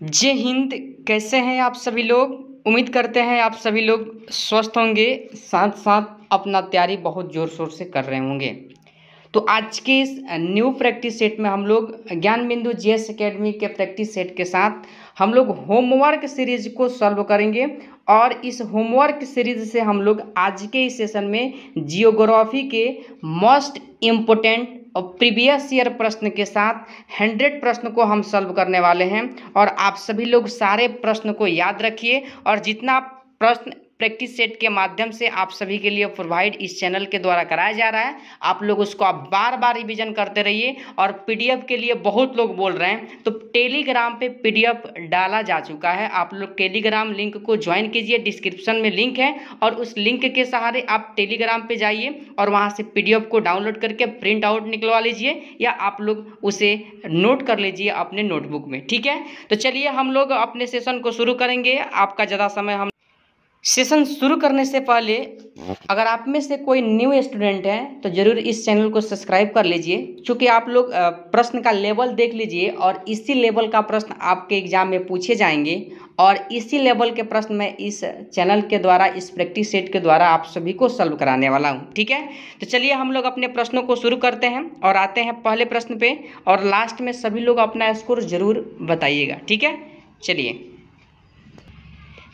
जय हिंद। कैसे हैं आप सभी लोग? उम्मीद करते हैं आप सभी लोग स्वस्थ होंगे, साथ साथ अपना तैयारी बहुत ज़ोर शोर से कर रहे होंगे। तो आज के इस न्यू प्रैक्टिस सेट में हम लोग ज्ञान बिंदु जीएस एकेडमी के प्रैक्टिस सेट के साथ हम लोग होमवर्क सीरीज को सॉल्व करेंगे। और इस होमवर्क सीरीज से हम लोग आज के इस सेशन में जियोग्राफी के मोस्ट इम्पोर्टेंट और प्रीवियस ईयर प्रश्न के साथ 100 प्रश्न को हम सॉल्व करने वाले हैं। और आप सभी लोग सारे प्रश्न को याद रखिए, और जितना प्रश्न प्रैक्टिस सेट के माध्यम से आप सभी के लिए प्रोवाइड इस चैनल के द्वारा कराया जा रहा है, आप लोग उसको आप बार बार रिवीजन करते रहिए। और पीडीएफ के लिए बहुत लोग बोल रहे हैं, तो टेलीग्राम पे पीडीएफ डाला जा चुका है। आप लोग टेलीग्राम लिंक को ज्वाइन कीजिए, डिस्क्रिप्शन में लिंक है, और उस लिंक के सहारे आप टेलीग्राम पे जाइए और वहाँ से पीडीएफ को डाउनलोड करके प्रिंट आउट निकलवा लीजिए, या आप लोग उसे नोट कर लीजिए अपने नोटबुक में। ठीक है, तो चलिए हम लोग अपने सेशन को शुरू करेंगे। आपका ज़्यादा समय हम सेशन शुरू करने से पहले अगर आप में से कोई न्यू स्टूडेंट है तो ज़रूर इस चैनल को सब्सक्राइब कर लीजिए, क्योंकि आप लोग प्रश्न का लेवल देख लीजिए और इसी लेवल का प्रश्न आपके एग्जाम में पूछे जाएंगे। और इसी लेवल के प्रश्न मैं इस चैनल के द्वारा, इस प्रैक्टिस सेट के द्वारा आप सभी को सॉल्व कराने वाला हूँ। ठीक है, तो चलिए हम लोग अपने प्रश्नों को शुरू करते हैं और आते हैं पहले प्रश्न पे, और लास्ट में सभी लोग अपना स्कोर ज़रूर बताइएगा। ठीक है, चलिए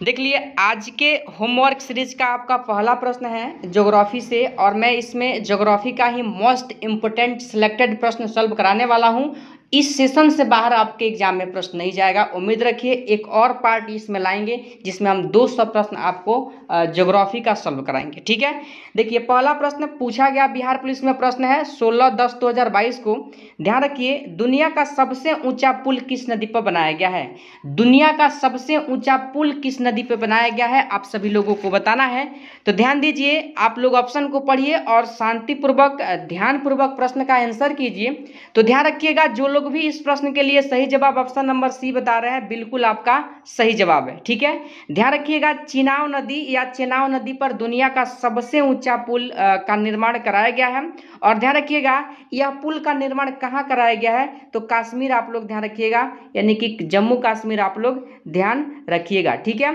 देख लिए आज के होमवर्क सीरीज का आपका पहला प्रश्न है ज्योग्राफी से, और मैं इसमें ज्योग्राफी का ही मोस्ट इम्पोर्टेंट सिलेक्टेड प्रश्न सॉल्व कराने वाला हूं। इस सेशन से बाहर आपके एग्जाम में प्रश्न नहीं जाएगा, उम्मीद रखिए। एक और पार्ट इसमें लाएंगे जिसमें हम 200 प्रश्न आपको ज्योग्राफी का सॉल्व कराएंगे। ठीक है, देखिए पहला प्रश्न पूछा गया बिहार पुलिस में, प्रश्न है 16/10/2022 को। ध्यान रखिए, दुनिया का सबसे ऊंचा पुल किस नदी पर बनाया गया है? दुनिया का सबसे ऊंचा पुल किस नदी पर बनाया गया है, आप सभी लोगों को बताना है। तो ध्यान दीजिए, आप लोग ऑप्शन को पढ़िए और शांतिपूर्वक ध्यानपूर्वक प्रश्न का आंसर कीजिए। तो ध्यान रखिएगा, जो लोग भी इस प्रश्न के लिए सही जवाब ऑप्शन नंबर सी बता रहे हैं, बिल्कुल आपका सही जवाब है। ठीक है, ध्यान रखिएगा, चिनाब नदी या चेनाब नदी पर दुनिया का सबसे ऊंचा पुल का निर्माण कराया गया है। और ध्यान रखिएगा, यह पुल का निर्माण कहाँ कराया गया है? तो कश्मीर, आप लोग ध्यान रखिएगा, यानी कि जम्मू कश्मीर आप लोग ध्यान रखिएगा। ठीक है,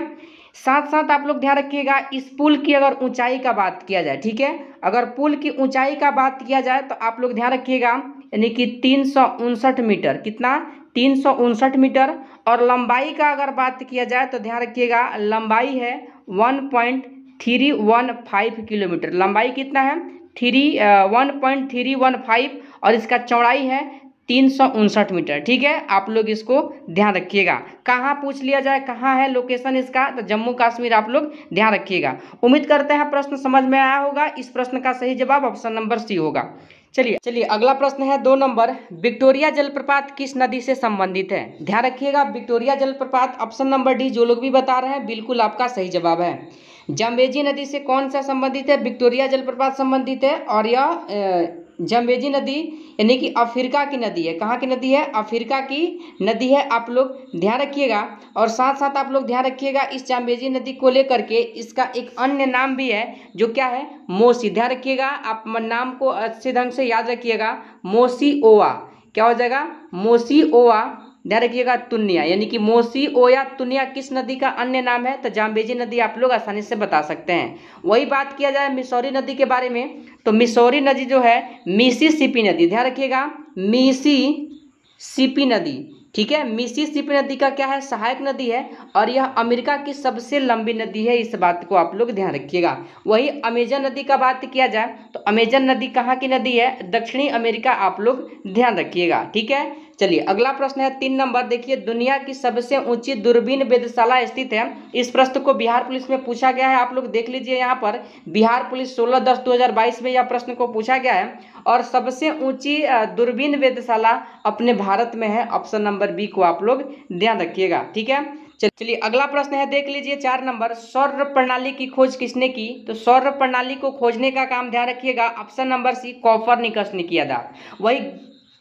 साथ साथ आप लोग ध्यान रखिएगा, इस पुल की अगर ऊंचाई का बात किया जाए, ठीक है, अगर पुल की ऊंचाई का बात किया जाए तो आप लोग ध्यान रखिएगा, यानी कि 359 मीटर, कितना? 359 मीटर। और लंबाई का अगर बात किया जाए तो ध्यान रखिएगा, लंबाई है 1.315 किलोमीटर। लंबाई कितना है? 1.315, और इसका चौड़ाई है 359 मीटर। ठीक है, आप लोग इसको ध्यान रखिएगा। कहाँ पूछ लिया जाए, कहाँ है लोकेशन इसका? तो जम्मू कश्मीर आप लोग ध्यान रखिएगा। उम्मीद करते हैं प्रश्न समझ में आया होगा। इस प्रश्न का सही जवाब ऑप्शन नंबर सी होगा। चलिए अगला प्रश्न है 2 नंबर, विक्टोरिया जलप्रपात किस नदी से संबंधित है? ध्यान रखिएगा, विक्टोरिया जलप्रपात ऑप्शन नंबर डी, जो लोग भी बता रहे हैं बिल्कुल आपका सही जवाब है। जम्बेजी नदी से कौन सा संबंधित है? विक्टोरिया जलप्रपात संबंधित है, और यह जम्बेजी नदी यानी कि अफ्रीका की नदी है। कहाँ की नदी है? अफ्रीका की नदी है, आप लोग ध्यान रखिएगा। और साथ साथ आप लोग ध्यान रखिएगा, इस जम्बेजी नदी को लेकर के इसका एक अन्य नाम भी है, जो क्या है? मोसी। ध्यान रखिएगा, आप नाम को अच्छे ढंग से याद रखिएगा, मोसी ओवा। क्या हो जाएगा? मोसी ओवा। ध्यान रखिएगा, तुनिया, यानी कि मोसी ओया तुनिया किस नदी का अन्य नाम है? तो जाम्बेजी नदी आप लोग आसानी से बता सकते हैं। वही बात किया जाए मिसौरी नदी के बारे में, तो मिसौरी नदी जो है मिसिसिपी नदी, ध्यान रखिएगा, मिसिसिपी नदी। ठीक है, मिसिसिपी नदी का क्या है? सहायक नदी है, और यह अमेरिका की सबसे लंबी नदी है, इस बात को आप लोग ध्यान रखिएगा। वही अमेजन नदी का बात किया जाए तो अमेजन नदी कहाँ की नदी है? दक्षिणी अमेरिका, आप लोग ध्यान रखिएगा। ठीक है, चलिए अगला प्रश्न है 3 नंबर, देखिए दुनिया की सबसे ऊंची दूरबीन वेधशाला स्थित है। इस प्रश्न को बिहार पुलिस में पूछा गया है, आप लोग देख लीजिए यहाँ पर, बिहार पुलिस 16/10/2022 में यह प्रश्न को पूछा गया है। और सबसे ऊंची दूरबीन वेधशाला अपने भारत में है, ऑप्शन नंबर बी को आप लोग ध्यान रखिएगा। ठीक है, चलिए अगला प्रश्न है, देख लीजिए 4 नंबर, सौर प्रणाली की खोज किसने की? तो सौर प्रणाली को खोजने का काम, ध्यान रखिएगा, ऑप्शन नंबर सी, कोपरनिकस ने किया था। वही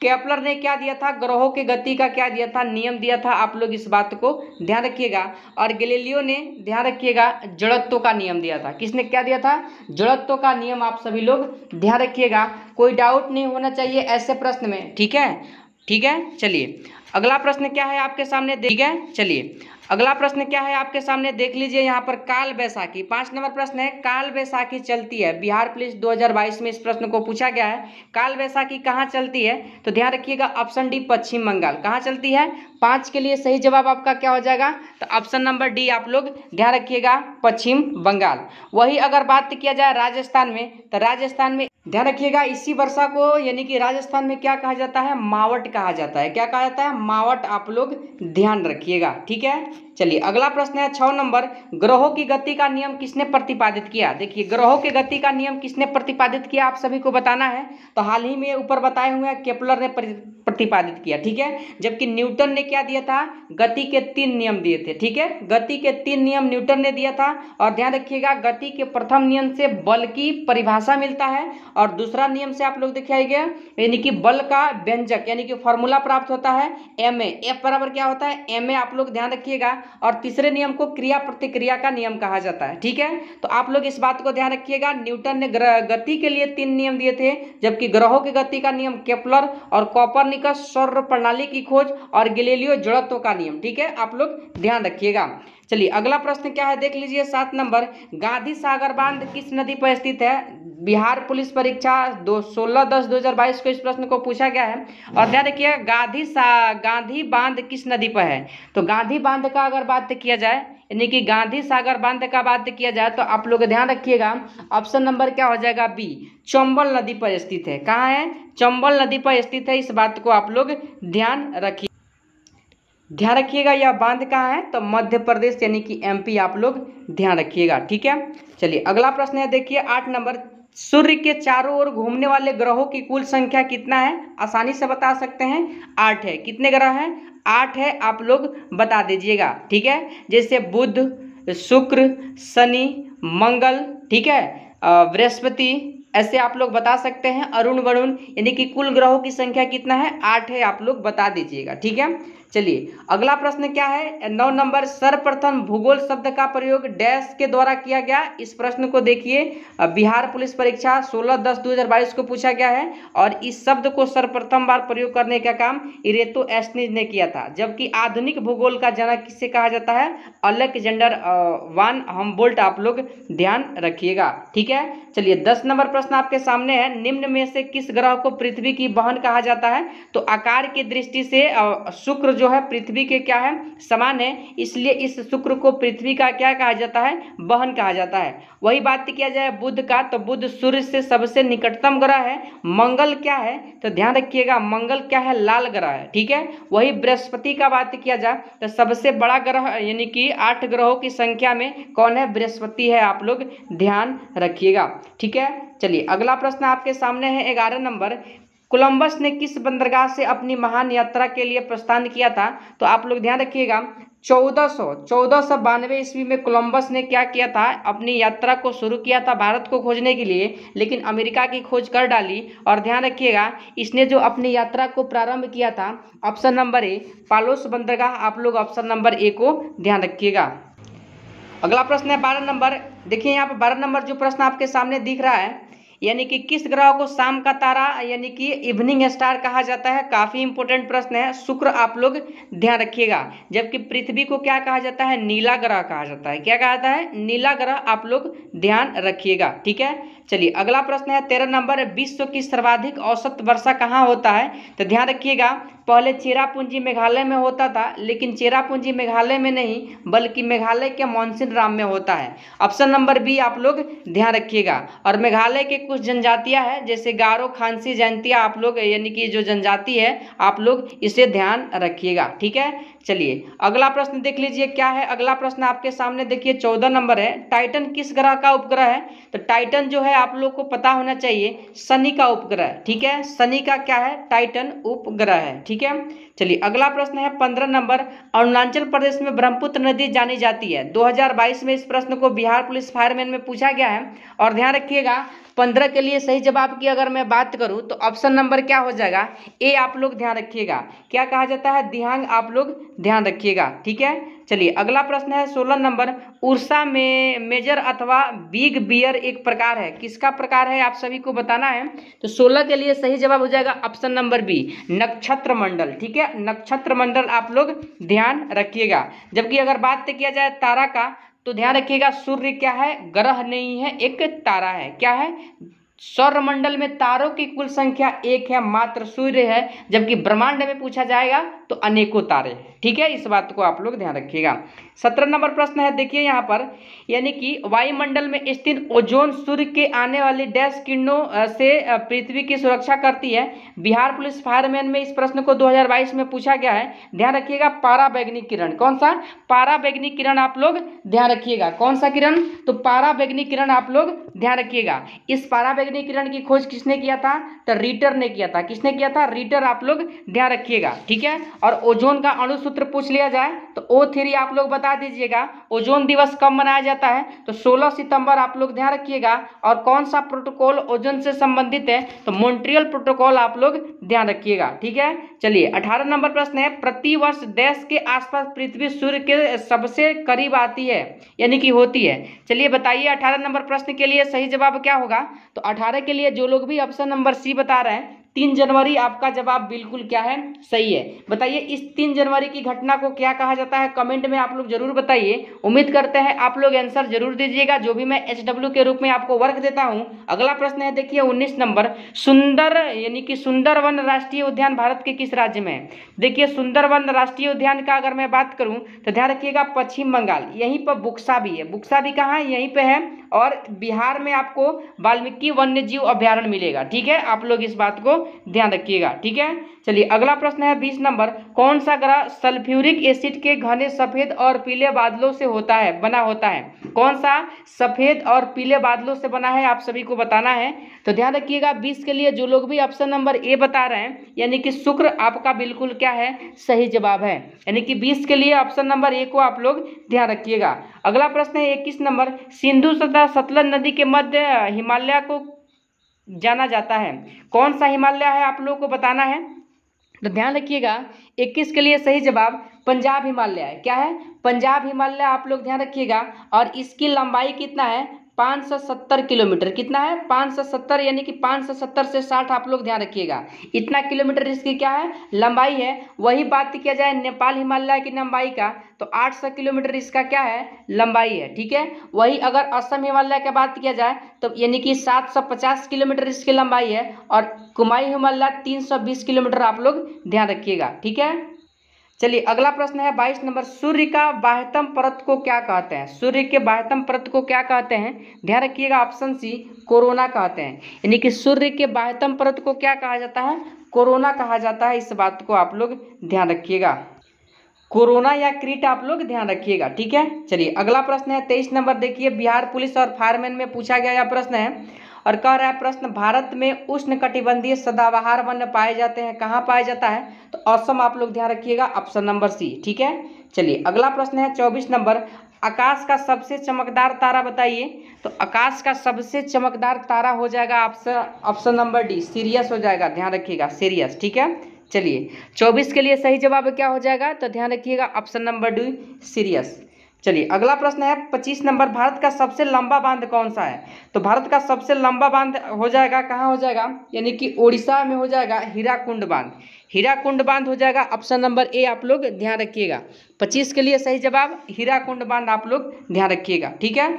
केपलर ने क्या दिया था? ग्रहों की गति का क्या दिया था? नियम दिया था, आप लोग इस बात को ध्यान रखिएगा। और गैलीलियो ने, ध्यान रखिएगा, जड़त्व का नियम दिया था। किसने क्या दिया था? जड़त्व का नियम, आप सभी लोग ध्यान रखिएगा। कोई डाउट नहीं होना चाहिए ऐसे प्रश्न में। ठीक है, ठीक है, चलिए अगला प्रश्न क्या है आपके सामने, ठीक है। चलिए अगला प्रश्न क्या है आपके सामने देख लीजिए यहाँ पर, काल बैसाखी 5 नंबर प्रश्न है। काल बैसाखी चलती है, बिहार पुलिस 2022 में इस प्रश्न को पूछा गया है। काल बैसाखी कहाँ चलती है, तो ध्यान रखिएगा ऑप्शन डी पश्चिम बंगाल। कहाँ चलती है, 5 के लिए सही जवाब आपका क्या हो जाएगा, तो ऑप्शन नंबर डी आप लोग ध्यान रखिएगा पश्चिम बंगाल। वही अगर बात किया जाए राजस्थान में, तो राजस्थान में ध्यान रखिएगा इसी वर्षा को यानी कि राजस्थान में क्या कहा जाता है, मावट कहा जाता है। क्या कहा जाता है, मावट, आप लोग ध्यान रखिएगा, ठीक है। चलिए अगला प्रश्न है 6 नंबर, ग्रहों की गति का नियम किसने प्रतिपादित किया। देखिए ग्रहों की गति का नियम किसने प्रतिपादित किया आप सभी को बताना है। तो हाल ही में ऊपर बताए हुए हैं केपलर ने प्रतिपादित किया, ठीक है। जबकि न्यूटन ने क्या दिया था, गति के 3 नियम दिए थे, ठीक है। गति के 3 नियम न्यूटन ने दिया था। और ध्यान रखिएगा गति के प्रथम नियम से बल की परिभाषा मिलता है, और दूसरा नियम से आप लोग दिखाइएगा यानी कि बल का व्यंजक यानी कि फॉर्मूला प्राप्त होता है एम ए, एफ बराबर क्या होता है एम ए, आप लोग ध्यान रखिएगा। और तीसरे नियम को क्रिया प्रतिक्रिया का नियम कहा जाता है, ठीक है। तो आप लोग इस बात को ध्यान रखिएगा, न्यूटन ने गति के लिए 3 नियम दिए थे, जबकि ग्रहों की गति का नियम केपलर और कोपरनिकस सौर प्रणाली की खोज और गैलीलियो जड़त्व का नियम, ठीक है। आप लोग ध्यान रखिएगा। चलिए अगला प्रश्न क्या है देख लीजिए 7 नंबर, गांधी सागर बांध किस नदी पर स्थित है। बिहार पुलिस परीक्षा 16/10/2022 को इस प्रश्न को पूछा गया है। और ध्यान रखिए गांधी बांध किस नदी पर है। तो गांधी बांध का अगर बात किया जाए यानी कि गांधी सागर बांध का बात किया जाए, तो आप लोग ध्यान रखिएगा ऑप्शन नंबर क्या हो जाएगा बी, चंबल नदी पर स्थित है। कहाँ है, चंबल नदी पर स्थित है, इस बात को आप लोग ध्यान रखिएगा। यह बांध कहाँ है, तो मध्य प्रदेश यानी कि एमपी, आप लोग ध्यान रखिएगा, ठीक है। चलिए अगला प्रश्न है देखिए 8 नंबर, सूर्य के चारों ओर घूमने वाले ग्रहों की कुल संख्या कितना है। आसानी से बता सकते हैं 8 है। कितने ग्रह हैं, 8 है, आप लोग बता दीजिएगा, ठीक है। जैसे बुध, शुक्र, शनि, मंगल, ठीक है, बृहस्पति, ऐसे आप लोग बता सकते हैं। अरुण वरुण यानी कि कुल ग्रहों की संख्या कितना है, 8 है, आप लोग बता दीजिएगा, ठीक है। चलिए अगला प्रश्न क्या है 9 नंबर, सर्वप्रथम भूगोल शब्द का प्रयोग डैश के द्वारा किया गया। इस प्रश्न को देखिए बिहार पुलिस परीक्षा 16/10/2022 को पूछा गया है। और इस शब्द को सर्वप्रथम बार प्रयोग करने का काम इरेटोस्थेनीज ने किया था। जबकि आधुनिक भूगोल का जनक किसे कहा जाता है, अलेक्जेंडर वान हम्बोल्ट, आप लोग ध्यान रखिएगा, ठीक है। चलिए 10 नंबर प्रश्न आपके सामने है, निम्न में से किस ग्रह को पृथ्वी की बहन कहा जाता है। तो आकार की दृष्टि से शुक्र जो है पृथ्वी के क्या है, समान है, इसलिए इस शुक्र को पृथ्वी का क्या कहा जाता है, बहन कहा जाता है। वही बात किया जाए बुध का, तो बुध सूर्य से सबसे निकटतम ग्रह है। मंगल क्या है, तो ध्यान रखिएगा मंगल क्या है, लाल ग्रह है, ठीक है। वही बृहस्पति का बात किया जाए तो सबसे बड़ा ग्रह यानी कि 8 ग्रहों की संख्या में कौन है, बृहस्पति है, आप लोग ध्यान रखिएगा, ठीक है। चलिए अगला प्रश्न आपके सामने है 11 नंबर, कोलंबस ने किस बंदरगाह से अपनी महान यात्रा के लिए प्रस्थान किया था। तो आप लोग ध्यान रखिएगा 1492 ईस्वी में कोलंबस ने क्या किया था, अपनी यात्रा को शुरू किया था भारत को खोजने के लिए, लेकिन अमेरिका की खोज कर डाली। और ध्यान रखिएगा इसने जो अपनी यात्रा को प्रारंभ किया था, ऑप्शन नंबर ए पालोस बंदरगाह, आप लोग ऑप्शन नंबर ए को ध्यान रखिएगा। अगला प्रश्न है 12 नंबर, देखिए यहाँ पर 12 नंबर जो प्रश्न आपके सामने दिख रहा है, यानी कि किस ग्रह को शाम का तारा यानी कि इवनिंग स्टार कहा जाता है। काफी इंपॉर्टेंट प्रश्न है, शुक्र, आप लोग ध्यान रखिएगा। जबकि पृथ्वी को क्या कहा जाता है, नीला ग्रह कहा जाता है। क्या कहा जाता है, नीला ग्रह, आप लोग ध्यान रखिएगा, ठीक है। चलिए अगला प्रश्न है 13 नंबर, विश्व की सर्वाधिक औसत वर्षा कहाँ होता है। तो ध्यान रखिएगा पहले चेरापूंजी मेघालय में होता था, लेकिन चेरापूंजी मेघालय में नहीं बल्कि मेघालय के मॉनसूनराम में होता है। ऑप्शन नंबर बी आप लोग ध्यान रखिएगा। और मेघालय के कुछ जनजातियां हैं जैसे गारो, खांसी, जयंतिया, आप लोग यानी कि जो जनजाति है आप लोग इसे ध्यान रखिएगा, ठीक है। चलिए अगला प्रश्न देख लीजिए क्या है। अगला प्रश्न आपके सामने देखिए 14 नंबर है, टाइटन किस ग्रह का उपग्रह है। तो टाइटन जो है आप लोग को पता होना चाहिए शनि का उपग्रह, ठीक है। शनि का क्या है, टाइटन उपग्रह है, ठीक है। चलिए अगला प्रश्न है 15 नंबर, अरुणाचल प्रदेश में ब्रह्मपुत्र नदी जानी जाती है। 2022 में इस प्रश्न को बिहार पुलिस फायरमैन में पूछा गया है। और ध्यान रखिएगा 15 के लिए सही जवाब की अगर मैं बात करूं तो ऑप्शन नंबर क्या हो जाएगा, ए, आप लोग ध्यान रखिएगा। क्या कहा जाता है, दिहांग, आप लोग ध्यान रखिएगा, ठीक है। चलिए अगला प्रश्न है 16 नंबर, उर्सा में मेजर अथवा बिग बियर एक प्रकार है, किसका प्रकार है आप सभी को बताना है। तो 16 के लिए सही जवाब हो जाएगा ऑप्शन नंबर बी, नक्षत्र मंडल, ठीक है। नक्षत्र मंडल आप लोग ध्यान रखिएगा। जबकि अगर बात किया जाए तारा का तो ध्यान रखिएगा सूर्य क्या है, ग्रह नहीं है, एक तारा है। क्या है, सौरमंडल में तारों की कुल संख्या एक है, मात्र सूर्य है। जबकि ब्रह्मांड में पूछा जाएगा तो अनेकों तारे हैं। ठीक है, इस बात को आप लोग ध्यान रखिएगा। 17 नंबर प्रश्न है, देखिए यहाँ पर, यानी कि वायुमंडल में स्थित ओजोन सूर्य के आने वाली डैश किरणों से पृथ्वी की सुरक्षा करती है। बिहार पुलिस फायरमैन में इस प्रश्न को 2022 में पूछा गया है। ध्यान रखिएगा, पाराबैंगनी किरण। कौन सा, पाराबैंगनी किरण आप लोग ध्यान रखिएगा। कौन सा किरण, तो पाराबैंगनी किरण आप लोग ध्यान रखिएगा। इस पाराबैंगनी किरण की खोज किसने किया था, तो रीटर ने किया था। किसने किया था, रीटर, आप लोग ध्यान रखिएगा। ठीक है, और ओजोन का अणुसूत्र पूछ लिया जाए तो O3 आप लोग बता दीजिएगा। ओजोन दिवस कब मनाया जाता है, तो 16 सितंबर आप लोग ध्यान रखिएगा। और कौन सा प्रोटोकॉल ओजोन से संबंधित है, तो मॉन्ट्रियल प्रोटोकॉल आप लोग ध्यान रखिएगा। ठीक है, चलिए 18 नंबर प्रश्न है, प्रतिवर्ष देश के आसपास पृथ्वी सूर्य के सबसे करीब आती है, यानी कि होती है। चलिए बताइए 18 नंबर प्रश्न के लिए सही जवाब क्या होगा। तो 18 के लिए जो लोग भी ऑप्शन नंबर सी बता रहे हैं, 3 जनवरी आपका जवाब बिल्कुल क्या है, सही है। बताइए इस 3 जनवरी की घटना को क्या कहा जाता है, कमेंट में आप लोग जरूर बताइए। उम्मीद करते हैं आप लोग आंसर जरूर दीजिएगा, जो भी मैं HW के रूप में आपको वर्क देता हूं। अगला प्रश्न है, देखिए 19 नंबर, सुंदर यानी कि सुंदरवन राष्ट्रीय उद्यान भारत के किस राज्य में है। देखिए सुंदरवन राष्ट्रीय उद्यान का अगर मैं बात करूं तो ध्यान रखिएगा पश्चिम बंगाल, यहीं पर बुक्सा भी है। बुक्सा भी कहाँ है, यहीं पे है। और बिहार में आपको वाल्मीकि वन्य जीव अभ्यारण्य मिलेगा। ठीक है, आप लोग इस बात को ध्यान रखिएगा। ठीक है, चलिए अगला प्रश्न है 20 नंबर, कौन सा ग्रह सल्फ्यूरिक एसिड के घने सफेद और पीले बादलों से बना होता है। कौन सा सफेद और पीले बादलों से बना है, आप सभी को बताना है। तो ध्यान रखिएगा 20 के लिए जो लोग भी ऑप्शन नंबर ए बता रहे हैं, यानी कि शुक्र, आपका बिल्कुल क्या है, सही जवाब है। यानी कि 20 के लिए ऑप्शन नंबर ए को आप लोग ध्यान रखिएगा। अगला प्रश्न है 21 नंबर, सिंधु तथा सतलज नदी के मध्य हिमालय को जाना जाता है। कौन सा हिमालय है, आप लोगों को बताना है। तो ध्यान रखिएगा 21 के लिए सही जवाब पंजाब हिमालय है। क्या है, पंजाब हिमालय, आप लोग ध्यान रखिएगा। और इसकी लंबाई कितना है, 570 किलोमीटर। कितना है, 570, यानी कि 570 से 60 आप लोग ध्यान रखिएगा। इतना किलोमीटर इसकी क्या है, लंबाई है। वही बात किया जाए नेपाल हिमालय की लंबाई का तो 800 किलोमीटर इसका क्या है, लंबाई है। ठीक है, वही अगर असम हिमालय की बात किया जाए तो यानी कि 750 किलोमीटर इसकी लंबाई है। और कुमाई हिमालय 320 किलोमीटर आप लोग ध्यान रखिएगा। ठीक है, चलिए अगला प्रश्न है 22 नंबर, सूर्य का बाह्यतम परत को क्या कहते हैं। सूर्य के बाह्यतम परत को क्या कहते हैं, ध्यान रखिएगा ऑप्शन सी, कोरोना कहते हैं। यानी कि सूर्य के बाह्यतम परत को क्या कहा जाता है, कोरोना कहा जाता है। इस बात को आप लोग ध्यान रखिएगा, कोरोना या क्रीट आप लोग ध्यान रखिएगा। ठीक है, चलिए अगला प्रश्न है 23 नंबर, देखिए बिहार पुलिस और फायरमैन में पूछा गया यह प्रश्न है। और कह रहा है प्रश्न, भारत में उष्णकटिबंधीय सदाबहार वन पाए जाते हैं, कहाँ पाया जाता है, तो असम आप लोग ध्यान रखिएगा, ऑप्शन नंबर सी। ठीक है, चलिए अगला प्रश्न है 24 नंबर, आकाश का सबसे चमकदार तारा बताइए। तो आकाश का सबसे चमकदार तारा हो जाएगा ऑप्शन नंबर डी, सीरियस हो जाएगा। ध्यान रखिएगा सीरियस। ठीक है, चलिए 24 के लिए सही जवाब क्या हो जाएगा, तो ध्यान रखिएगा ऑप्शन नंबर डी, सीरियस। चलिए अगला प्रश्न है 25 नंबर, भारत का सबसे लंबा बांध कौन सा है। तो भारत का सबसे लंबा बांध हो जाएगा, कहाँ हो जाएगा, यानी कि उड़ीसा में हो जाएगा, हीराकुंड बांध। हीराकुंड बांध हो जाएगा, ऑप्शन नंबर ए आप लोग ध्यान रखिएगा। 25 के लिए सही जवाब हीराकुंड बांध आप लोग ध्यान रखिएगा। ठीक है,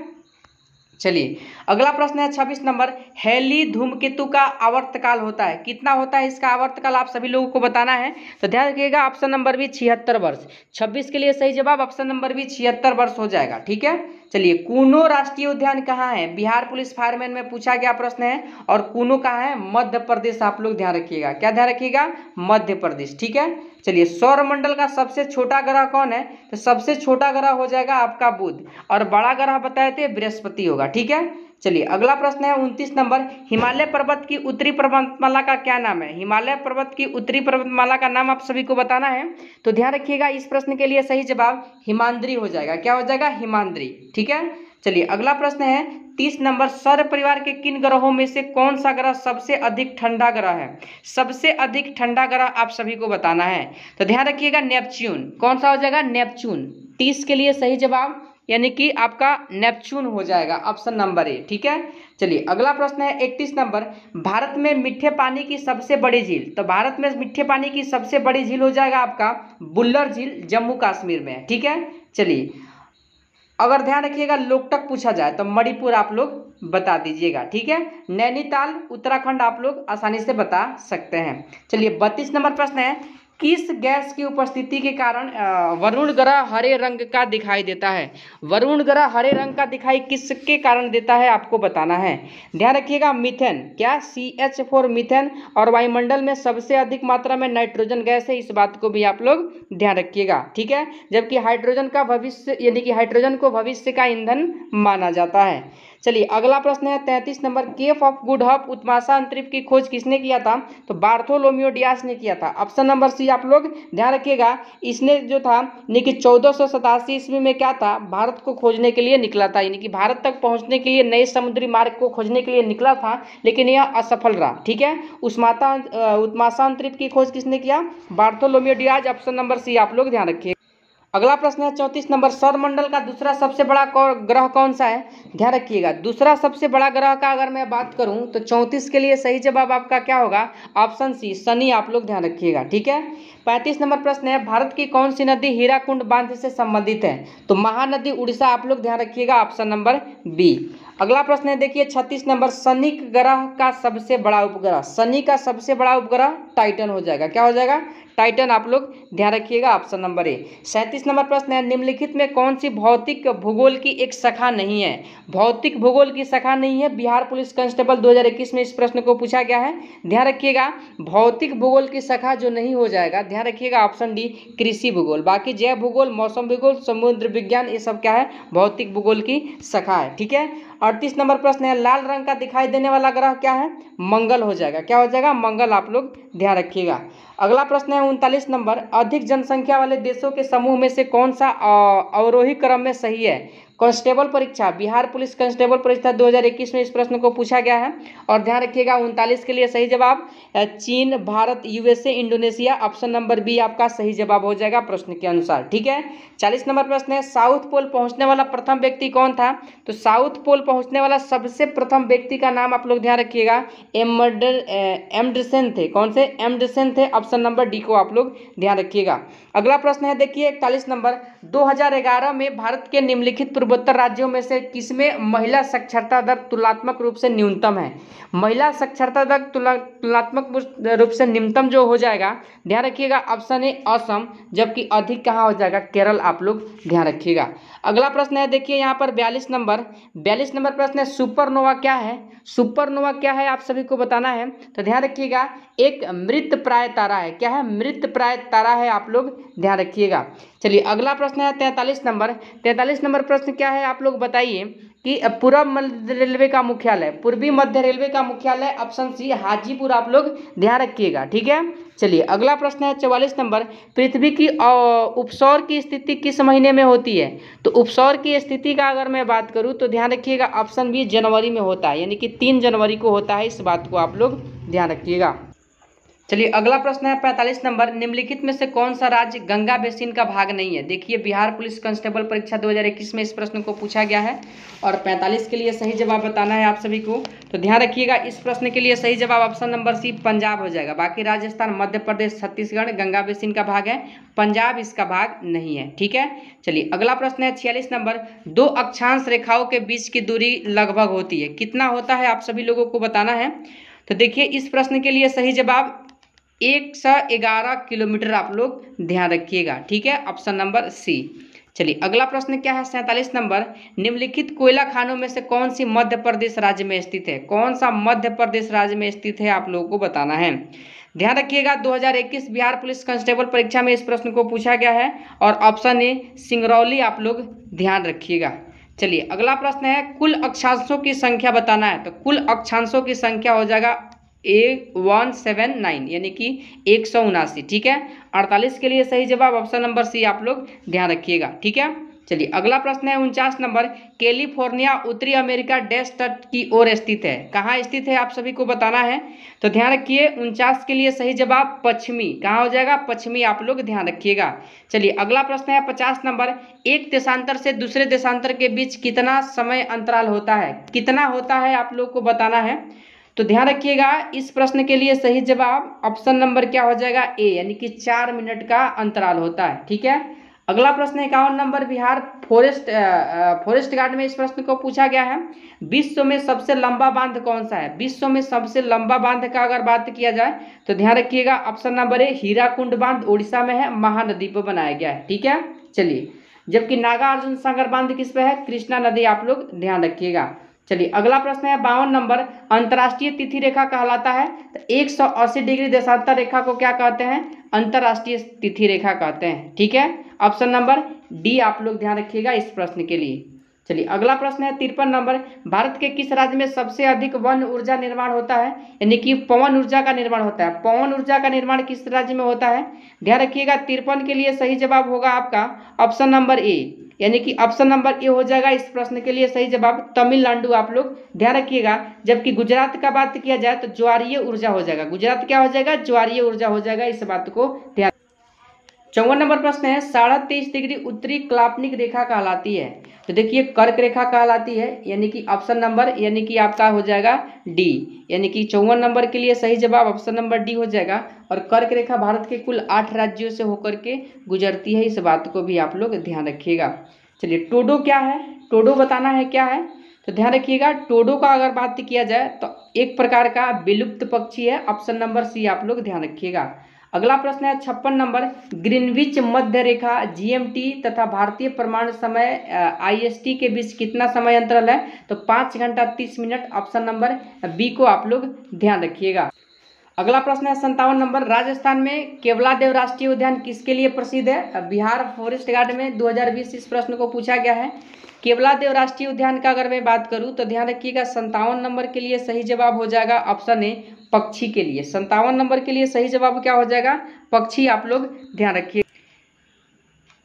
चलिए अगला प्रश्न है 26 नंबर, हेली धूमकेतु का आवर्तकाल होता है, कितना होता है इसका आवर्तकाल, आप सभी लोगों को बताना है। तो ध्यान रखिएगा ऑप्शन नंबर बी 76 वर्ष। 26 के लिए सही जवाब ऑप्शन नंबर बी 76 वर्ष हो जाएगा। ठीक है, चलिए कूनो राष्ट्रीय उद्यान कहाँ है, बिहार पुलिस फायरमैन में पूछा गया प्रश्न है। और कूनो कहाँ है, मध्य प्रदेश, आप लोग ध्यान रखिएगा। क्या ध्यान रखिएगा, मध्य प्रदेश। ठीक है, चलिए सौरमंडल का सबसे छोटा ग्रह कौन है, तो सबसे छोटा ग्रह हो जाएगा आपका बुध। और बड़ा ग्रह बताए थे बृहस्पति होगा। ठीक है, चलिए अगला प्रश्न है 29 नंबर, हिमालय पर्वत की उत्तरी पर्वतमाला का क्या नाम है। हिमालय पर्वत की उत्तरी पर्वतमाला का नाम आप सभी को बताना है। तो ध्यान रखिएगा इस प्रश्न के लिए सही जवाब हिमाद्री हो जाएगा। क्या हो जाएगा, हिमाद्री। ठीक है, चलिए अगला प्रश्न है 30 नंबर, सौर परिवार के किन ग्रहों में से कौन सा ग्रह सबसे अधिक ठंडा ग्रह है। सबसे अधिक ठंडा ग्रह आप सभी को बताना है। तो ध्यान रखिएगा नेपच्यून। कौन सा हो जाएगा, नेपच्यून। 30 के लिए सही जवाब यानी कि आपका नेपच्यून हो जाएगा, ऑप्शन नंबर ए। ठीक है, चलिए अगला प्रश्न है 31 नंबर, भारत में मीठे पानी की सबसे बड़ी झील। तो भारत में मीठे पानी की सबसे बड़ी झील हो जाएगा आपका बुल्लर झील, जम्मू कश्मीर में। ठीक है, चलिए अगर ध्यान रखिएगा लोकटक पूछा जाए तो मणिपुर आप लोग बता दीजिएगा। ठीक है, नैनीताल उत्तराखंड आप लोग आसानी से बता सकते हैं। चलिए 32 नंबर प्रश्न है, किस गैस की उपस्थिति के कारण वरुण ग्रह हरे रंग का दिखाई देता है। वरुण ग्रह हरे रंग का दिखाई किसके कारण देता है आपको बताना है। ध्यान रखिएगा मीथेन, क्या CH4 मीथेन, और वायुमंडल में सबसे अधिक मात्रा में नाइट्रोजन गैस है, इस बात को भी आप लोग ध्यान रखिएगा। ठीक है, जबकि हाइड्रोजन का भविष्य यानी कि हाइड्रोजन को भविष्य का ईंधन माना जाता है। चलिए अगला प्रश्न है 33 नंबर, केप ऑफ गुड होप उत्माशा अंतरिक्ष की खोज किसने किया था। तो बार्थोलोम्यू डियास ने किया था, ऑप्शन नंबर सी आप लोग ध्यान रखिएगा। इसने जो था यानी कि 1487 ईस्वी में क्या था, भारत को खोजने के लिए निकला था, यानी कि भारत तक पहुंचने के लिए नए समुद्री मार्ग को खोजने के लिए निकला था, लेकिन यह असफल रहा। ठीक है, उत्माशा अंतरिक्ष की खोज किसने किया, Bartholomew Dias, option number C आप लोग ध्यान रखिए। अगला प्रश्न है 34 नंबर, सौरमंडल का दूसरा सबसे बड़ा ग्रह कौन सा है। ध्यान रखिएगा दूसरा सबसे बड़ा ग्रह का अगर मैं बात करूं तो 34 के लिए सही जवाब आपका क्या होगा, ऑप्शन सी शनि, आप लोग ध्यान रखिएगा। ठीक है, 35 नंबर प्रश्न है, भारत की कौन सी नदी हीराकुंड बांध से संबंधित है। तो महानदी उड़ीसा, आप लोग ध्यान रखिएगा, ऑप्शन नंबर बी। अगला प्रश्न है देखिए 36 नंबर, शनि ग्रह का सबसे बड़ा उपग्रह। शनि का सबसे बड़ा उपग्रह टाइटन हो जाएगा, क्या हो जाएगा, टाइटन, आप लोग ध्यान रखिएगा, ऑप्शन नंबर ए। 37 नंबर प्रश्न है, निम्नलिखित में कौन सी भौतिक भूगोल की एक शाखा नहीं है। भौतिक भूगोल की शाखा नहीं है, बिहार पुलिस कांस्टेबल 2021 में इस प्रश्न को पूछा गया है। ध्यान रखिएगा भौतिक भूगोल की शाखा जो नहीं हो जाएगा, ध्यान रखिएगा ऑप्शन डी कृषि भूगोल। बाकी जैव भूगोल, मौसम भूगोल, समुद्र विज्ञान, ये सब क्या है, भौतिक भूगोल की शाखा है। ठीक है, 38 नंबर प्रश्न है, लाल रंग का दिखाई देने वाला ग्रह क्या है, मंगल हो जाएगा, क्या हो जाएगा, मंगल, आप लोग ध्यान रखिएगा। अगला प्रश्न है 39 नंबर, अधिक जनसंख्या वाले देशों के समूह में से कौन सा अवरोही क्रम में सही है। कांस्टेबल परीक्षा, बिहार पुलिस कांस्टेबल परीक्षा 2021 में इस प्रश्न को पूछा गया है। और ध्यान रखिएगा 39 के लिए सही जवाब चीन, Bharat, USA, Indonesia, option number B आपका सही जवाब हो जाएगा प्रश्न के अनुसार। ठीक है, 40 नंबर प्रश्न है, साउथ पोल पहुंचने वाला प्रथम व्यक्ति कौन था। तो साउथ पोल पहुंचने वाला सबसे प्रथम व्यक्ति का नाम आप लोग ध्यान रखिएगा एमंडरसन थे। कौन से, एमंडरसन थे, ऑप्शन नंबर डी को आप लोग ध्यान रखिएगा। अगला प्रश्न है देखिए 41 नंबर, 2011 में भारत के निम्नलिखित पूर्वोत्तर राज्यों में से किसमें महिला साक्षरता दर तुलनात्मक रूप से न्यूनतम है। महिला साक्षरता दर तुलनात्मक रूप से न्यूनतम जो हो जाएगा, ध्यान रखिएगा ऑप्शन ए असम, जबकि अधिक कहाँ हो जाएगा, केरल, आप लोग ध्यान रखिएगा। अगला प्रश्न है देखिए यहाँ पर 42 नंबर प्रश्न है, सुपरनोवा क्या है। सुपरनोवा क्या है आप सभी को बताना है। तो ध्यान रखिएगा एक मृत प्राय तारा है, क्या है, मृत प्राय तारा है, आप लोग ध्यान रखिएगा। चलिए अगला प्रश्न है 43 नंबर प्रश्न क्या है आप लोग बताइए कि पूर्व मध्य रेलवे का मुख्यालय, पूर्वी मध्य रेलवे का मुख्यालय, ऑप्शन सी हाजीपुर, आप लोग ध्यान रखिएगा। ठीक है, चलिए अगला प्रश्न है 44 नंबर, पृथ्वी की उपसौर की स्थिति किस महीने में होती है। तो उपसौर की स्थिति का अगर मैं बात करूं तो ध्यान रखिएगा ऑप्शन बी जनवरी में होता है, यानी कि 3 जनवरी को होता है, इस बात को आप लोग ध्यान रखिएगा। चलिए अगला प्रश्न है 45 नंबर, निम्नलिखित में से कौन सा राज्य गंगा बेसिन का भाग नहीं है। देखिए बिहार पुलिस कांस्टेबल परीक्षा 2021 में इस प्रश्न को पूछा गया है और 45 के लिए सही जवाब बताना है आप सभी को। तो ध्यान रखिएगा इस प्रश्न के लिए सही जवाब ऑप्शन नंबर सी पंजाब हो जाएगा। बाकी राजस्थान, मध्य प्रदेश, छत्तीसगढ़ गंगा बेसिन का भाग है, पंजाब इसका भाग नहीं है। ठीक है, चलिए अगला प्रश्न है 46 नंबर, 2 अक्षांश रेखाओं के बीच की दूरी लगभग होती है, कितना होता है आप सभी लोगों को बताना है। तो देखिए इस प्रश्न के लिए सही जवाब 111 किलोमीटर, आप लोग ध्यान रखिएगा। ठीक है, ऑप्शन नंबर सी। चलिए अगला प्रश्न क्या है 47 नंबर, निम्नलिखित कोयला खानों में से कौन सी मध्य प्रदेश राज्य में स्थित है। कौन सा मध्य प्रदेश राज्य में स्थित है आप लोगों को बताना है। ध्यान रखिएगा 2021 बिहार पुलिस कांस्टेबल परीक्षा में इस प्रश्न को पूछा गया है और ऑप्शन ए सिंगरौली, आप लोग ध्यान रखिएगा। चलिए अगला प्रश्न है, कुल अक्षांशों की संख्या बताना है। तो कुल अक्षांशों की संख्या हो जाएगा 179, यानी कि 179। ठीक है, 48 के लिए सही जवाब ऑप्शन नंबर सी, आप लोग ध्यान रखिएगा। ठीक है, चलिए अगला प्रश्न है 49 नंबर, कैलिफोर्निया उत्तरी अमेरिका डैश तट की ओर स्थित है। कहाँ स्थित है आप सभी को बताना है। तो ध्यान रखिए 49 के लिए सही जवाब पश्चिमी, कहाँ हो जाएगा, पश्चिमी, आप लोग ध्यान रखिएगा। चलिए अगला प्रश्न है 50 नंबर, एक देशांतर से दूसरे देशांतर के बीच कितना समय अंतराल होता है, कितना होता है आप लोग को बताना है। तो ध्यान रखिएगा इस प्रश्न के लिए सही जवाब ऑप्शन नंबर क्या हो जाएगा, ए, यानी कि 4 मिनट का अंतराल होता है। ठीक है। अगला प्रश्न 51 नंबर, बिहार फॉरेस्ट गार्ड में इस प्रश्न को पूछा गया है, विश्व में सबसे लंबा बांध कौन सा है। विश्व में सबसे लंबा बांध का अगर बात किया जाए तो ध्यान रखिएगा ऑप्शन नंबर ए, हीराकुंड बांध उड़ीसा में है, महानदी पर बनाया गया है। ठीक है। चलिए जबकि नागार्जुन सागर बांध किस पे है, कृष्णा नदी, आप लोग ध्यान रखिएगा। चलिए अगला प्रश्न है 52 नंबर, अंतर्राष्ट्रीय तिथि रेखा कहलाता है। तो 180 डिग्री देशांतर रेखा को क्या कहते हैं, अंतर्राष्ट्रीय तिथि रेखा कहते हैं। ठीक है। ऑप्शन नंबर डी आप लोग ध्यान रखिएगा इस प्रश्न के लिए। चलिए अगला प्रश्न है 53 नंबर, भारत के किस राज्य में सबसे अधिक वन ऊर्जा निर्माण होता है, यानी कि पवन ऊर्जा का निर्माण होता है। पवन ऊर्जा का निर्माण किस राज्य में होता है, ध्यान रखिएगा 53 के लिए सही जवाब होगा आपका ऑप्शन नंबर ए, यानी कि ऑप्शन नंबर ए हो जाएगा इस प्रश्न के लिए सही जवाब तमिलनाडु, आप लोग ध्यान रखिएगा। जबकि गुजरात का बात किया जाए तो ज्वारीय ऊर्जा हो जाएगा, गुजरात क्या हो जाएगा, ज्वारीय ऊर्जा हो जाएगा, इस बात को ध्यान। 54 नंबर प्रश्न है 23.5 डिग्री उत्तरी काल्पनिक रेखा कहलाती है। तो देखिए कर्क रेखा कहलाती है, यानी कि ऑप्शन नंबर, यानी कि आपका हो जाएगा डी, यानी कि 54 नंबर के लिए सही जवाब ऑप्शन नंबर डी हो जाएगा। और कर्क रेखा भारत के कुल 8 राज्यों से होकर के गुजरती है, इस बात को भी आप लोग ध्यान रखिएगा। चलिए टोडो क्या है, टोडो बताना है क्या है। तो ध्यान रखिएगा टोडो का अगर बात किया जाए तो एक प्रकार का विलुप्त पक्षी है, ऑप्शन नंबर सी आप लोग ध्यान रखिएगा। अगला प्रश्न है 56 नंबर, ग्रीनविच मध्य रेखा जीएमटी तथा भारतीय प्रमाण समय आईएसटी के बीच कितना समय अंतराल है। तो 5 घंटा 30 मिनट, ऑप्शन नंबर बी को आप लोग ध्यान रखिएगा। अगला प्रश्न है 57 नंबर, राजस्थान में केवलादेव राष्ट्रीय उद्यान किसके लिए प्रसिद्ध है। बिहार फॉरेस्ट गार्ड में 2020 इस प्रश्न को पूछा गया है। केवलादेव राष्ट्रीय उद्यान का अगर मैं बात करूं तो ध्यान रखिएगा 57 नंबर के लिए सही जवाब हो जाएगा ऑप्शन ए, पक्षी के लिए। 57 नंबर के लिए सही जवाब क्या हो जाएगा, पक्षी, आप लोग ध्यान रखिए।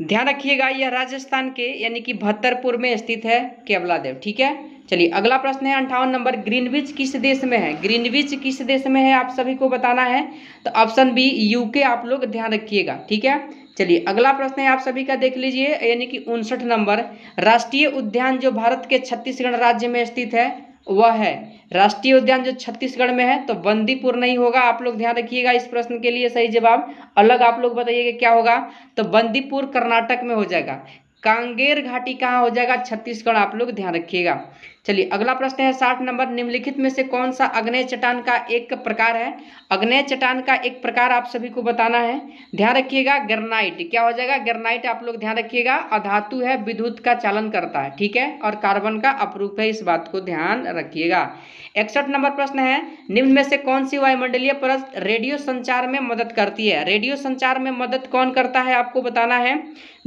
ध्यान रखिएगा यह राजस्थान के यानी कि भत्तरपुर में स्थित है केवलादेव। ठीक है। चलिए अगला प्रश्न है 58 नंबर, ग्रीनविच किस देश में है। ग्रीनविच किस देश में है आप सभी को बताना है। तो ऑप्शन बी यूके, आप लोग ध्यान रखिएगा। ठीक है। चलिए अगला प्रश्न है आप सभी का देख लीजिए, यानी कि 59 नंबर, राष्ट्रीय उद्यान जो भारत के छत्तीसगढ़ राज्य में स्थित है वह है, राष्ट्रीय उद्यान जो छत्तीसगढ़ में है तो बंदीपुर नहीं होगा, आप लोग ध्यान रखिएगा। इस प्रश्न के लिए सही जवाब अलग आप लोग बताइएगा क्या होगा। तो बंदीपुर कर्नाटक में हो जाएगा। कांगेर घाटी कहाँ हो जाएगा, छत्तीसगढ़, आप लोग ध्यान रखिएगा। चलिए अगला प्रश्न है 60 नंबर, निम्नलिखित में से कौन सा आग्नेय चट्टान का एक प्रकार है। आग्नेय चट्टान का एक प्रकार आप सभी को बताना है। ध्यान रखिएगा ग्रेनाइट, क्या हो जाएगा, ग्रेनाइट, आप लोग ध्यान रखिएगा। अधातु है, विद्युत का चालन करता है। ठीक है। और कार्बन का अपरूप है, इस बात को ध्यान रखिएगा। 61 नंबर प्रश्न है, निम्न में से कौन सी वायुमंडलीय परत रेडियो संचार में मदद करती है। रेडियो संचार में मदद कौन करता है आपको बताना है।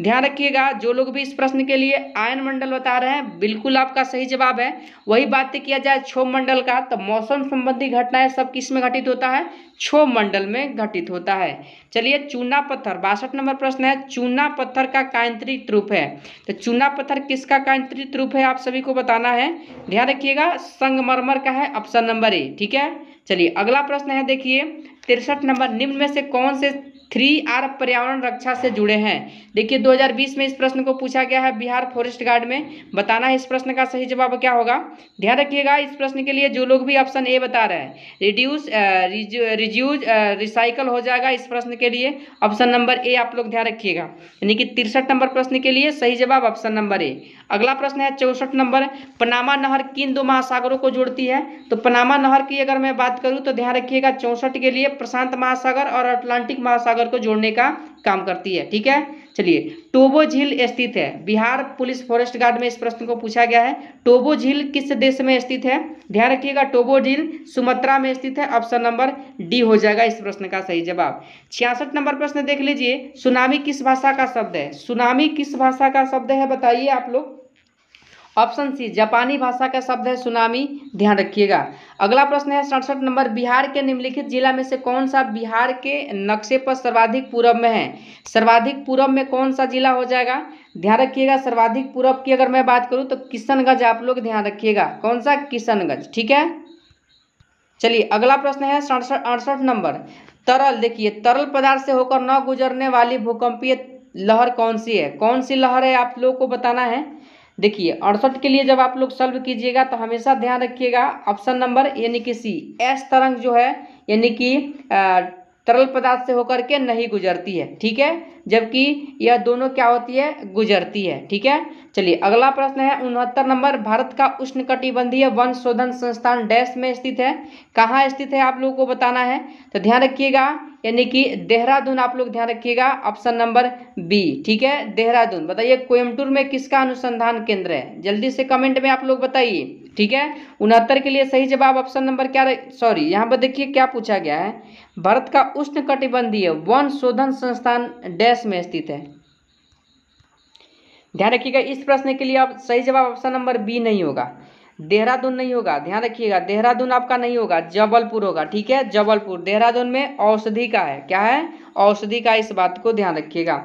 ध्यान रखिएगा जो लोग भी इस प्रश्न के लिए आयन मंडल बता रहे हैं बिल्कुल आपका सही जवाब है। वही बात किया जाए क्षोभ मंडल का तो मौसम संबंधी घटनाएं सब किस में घटित होता है, क्षोभ मंडल में घटित होता है। चलिए चूना पत्थर, 62 नंबर प्रश्न है, चूना पत्थर का कायांतरित रूप है। तो चूना पत्थर किसका कायांतरित रूप है आप सभी को बताना है। ध्यान रखिएगा संगमरमर का है, ऑप्शन नंबर ए। ठीक है। चलिए अगला प्रश्न है देखिए 63 नंबर, निम्न में से कौन से 3R पर्यावरण रक्षा से जुड़े हैं। देखिए 2020 में इस प्रश्न को पूछा गया है बिहार फॉरेस्ट गार्ड में, बताना है इस प्रश्न का सही जवाब क्या होगा। ध्यान रखिएगा इस प्रश्न के लिए जो लोग भी ऑप्शन ए बता रहे हैं, रिड्यूस रिज्यूज रिसाइकल हो जाएगा इस प्रश्न के लिए, ऑप्शन नंबर ए आप लोग ध्यान रखिएगा। यानी कि 63 नंबर प्रश्न के लिए सही जवाब ऑप्शन नंबर ए। अगला प्रश्न है 64 नंबर, पनामा नहर किन दो महासागरों को जोड़ती है। तो पनामा नहर की अगर मैं बात करूं तो ध्यान रखिएगा 64 के लिए प्रशांत महासागर और अटलांटिक महासागर को जोड़ने का काम करती है। ठीक है। चलिए टोबो झील स्थित है, बिहार पुलिस फॉरेस्ट गार्ड में इस प्रश्न को पूछा गया है। टोबो झील किस देश में स्थित है। ध्यान रखिएगा टोबो झील सुमात्रा में स्थित है, ऑप्शन नंबर डी हो जाएगा इस प्रश्न का सही जवाब। 66 नंबर प्रश्न देख लीजिए, सुनामी किस भाषा का शब्द है। सुनामी किस भाषा का शब्द है बताइए आप लोग। ऑप्शन सी जापानी भाषा का शब्द है सुनामी, ध्यान रखिएगा। अगला प्रश्न है 67 नंबर, बिहार के निम्नलिखित जिला में से कौन सा बिहार के नक्शे पर सर्वाधिक पूरब में है? सर्वाधिक पूरब में कौन सा जिला हो जाएगा? ध्यान रखिएगा, सर्वाधिक पूरब की अगर मैं बात करूं तो किशनगंज आप लोग ध्यान रखिएगा। कौन सा? किशनगंज, ठीक है। चलिए अगला प्रश्न है 68 नंबर, तरल, देखिए तरल पदार्थ से होकर न गुजरने वाली भूकंपीय लहर कौन सी है? कौन सी लहर है आप लोग को बताना है। देखिए 68 के लिए जब आप लोग सॉल्व कीजिएगा तो हमेशा ध्यान रखिएगा ऑप्शन नंबर यानी कि सी, एस तरंग जो है यानी कि तरल पदार्थ से होकर के नहीं गुजरती है, ठीक है, जबकि यह दोनों क्या होती है? गुजरती है, ठीक है। चलिए अगला प्रश्न है 69 नंबर, भारत का उष्णकटिबंधीय वन शोधन संस्थान डैश में स्थित है? कहाँ स्थित है आप लोगों को बताना है। तो ध्यान रखिएगा यानी कि देहरादून आप लोग ध्यान रखिएगा, ऑप्शन नंबर बी, ठीक है, देहरादून। बताइए कोयम्बटूर में किसका अनुसंधान केंद्र है? जल्दी से कमेंट में आप लोग बताइए, ठीक है। 69 के लिए सही जवाब ऑप्शन नंबर क्या, सॉरी यहाँ पर देखिए क्या पूछा गया है, भारत का उष्णकटिबंधीय वन शोधन संस्थान डैश में स्थित है। ध्यान रखिएगा इस प्रश्न के लिए आप सही जवाब ऑप्शन नंबर बी नहीं होगा, देहरादून नहीं होगा। ध्यान रखिएगा देहरादून आपका नहीं होगा, जबलपुर होगा, ठीक है, जबलपुर। देहरादून में औषधि का है, क्या है? औषधि का, इस बात को ध्यान रखिएगा।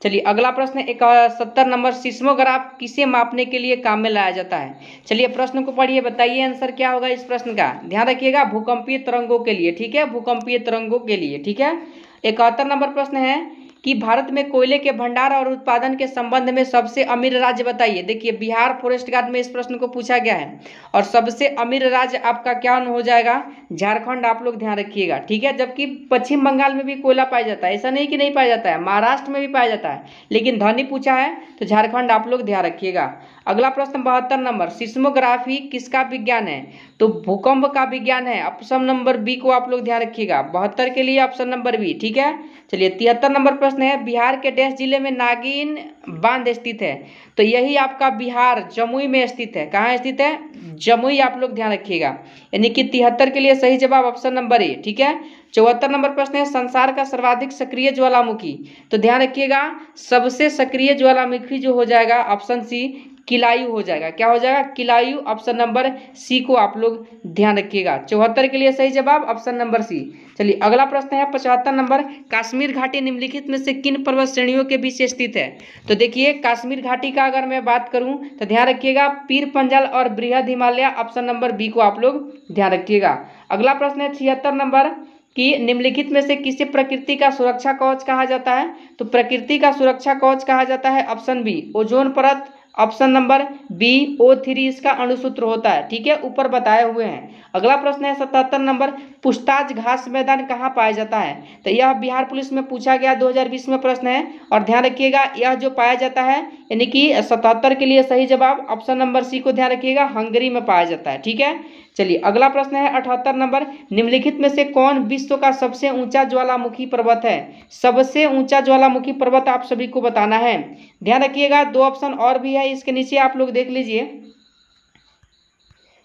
चलिए अगला प्रश्न 71 नंबर, सिस्मोग्राफ किसे मापने के लिए काम में लाया जाता है? चलिए प्रश्न को पढ़िए, बताइए आंसर क्या होगा इस प्रश्न का। ध्यान रखिएगा भूकंपीय तरंगों के लिए, ठीक है, भूकंपीय तरंगों के लिए, ठीक है। 71 नंबर प्रश्न है कि भारत में कोयले के भंडार और उत्पादन के संबंध में सबसे अमीर राज्य बताइए। देखिए बिहार फॉरेस्ट गार्ड में इस प्रश्न को पूछा गया है और सबसे अमीर राज्य आपका क्या हो जाएगा? झारखंड आप लोग ध्यान रखिएगा, ठीक है। जबकि पश्चिम बंगाल में भी कोयला पाया जाता है, ऐसा नहीं कि नहीं पाया जाता है, महाराष्ट्र में भी पाया जाता है, लेकिन धनी पूछा है तो झारखंड आप लोग ध्यान रखिएगा। अगला प्रश्न 72 नंबर, सिस्मोग्राफी किसका विज्ञान है? तो भूकंप का विज्ञान है, ऑप्शन नंबर बी को आप लोग ध्यान रखिएगा। 72 के लिए ऑप्शन नंबर बी, ठीक है। चलिए 73 नंबर प्रश्न है, बिहार के डैश जिले में नागिन बांध स्थित है? तो यही आपका बिहार जमुई में स्थित है। कहाँ स्थित है? जमुई आप लोग ध्यान रखिएगा, यानी कि 73 के लिए सही जवाब ऑप्शन नंबर ए, ठीक है। 74 नंबर प्रश्न है, संसार का सर्वाधिक सक्रिय ज्वालामुखी? तो ध्यान रखिएगा सबसे सक्रिय ज्वालामुखी जो हो जाएगा ऑप्शन सी, किलायु हो जाएगा। क्या हो जाएगा? किलायु, ऑप्शन नंबर सी को आप लोग ध्यान रखिएगा। 74 के लिए सही जवाब ऑप्शन नंबर सी। चलिए अगला प्रश्न है 75 नंबर, कश्मीर घाटी निम्नलिखित में से किन पर्वत श्रेणियों के बीच स्थित है? तो देखिए कश्मीर घाटी का अगर मैं बात करूं तो ध्यान रखिएगा पीर पंजल और बृहद हिमालय, ऑप्शन नंबर बी को आप लोग ध्यान रखिएगा। अगला प्रश्न है 76 नंबर कि निम्नलिखित में से किसे प्रकृति का सुरक्षा कवच कहा जाता है? तो प्रकृति का सुरक्षा कवच कहा जाता है ऑप्शन बी, ओजोन परत, ऑप्शन नंबर बी O3 इसका अणुसूत्र होता है, ठीक है, ऊपर बताए हुए हैं। अगला प्रश्न है 77 नंबर, पूछताछ घास मैदान कहाँ पाया जाता है? तो यह बिहार पुलिस में पूछा गया 2020 में प्रश्न है और ध्यान रखिएगा यह जो पाया जाता है यानी कि 77 के लिए सही जवाब ऑप्शन नंबर सी को ध्यान रखिएगा, हंगरी में पाया जाता है, ठीक है। चलिए अगला प्रश्न है 78 नंबर, निम्नलिखित में से कौन विश्व का सबसे ऊंचा ज्वालामुखी पर्वत है? सबसे ऊंचा ज्वालामुखी पर्वत आप सभी को बताना है। ध्यान रखिएगा दो ऑप्शन और भी है इसके नीचे, आप लोग देख लीजिए।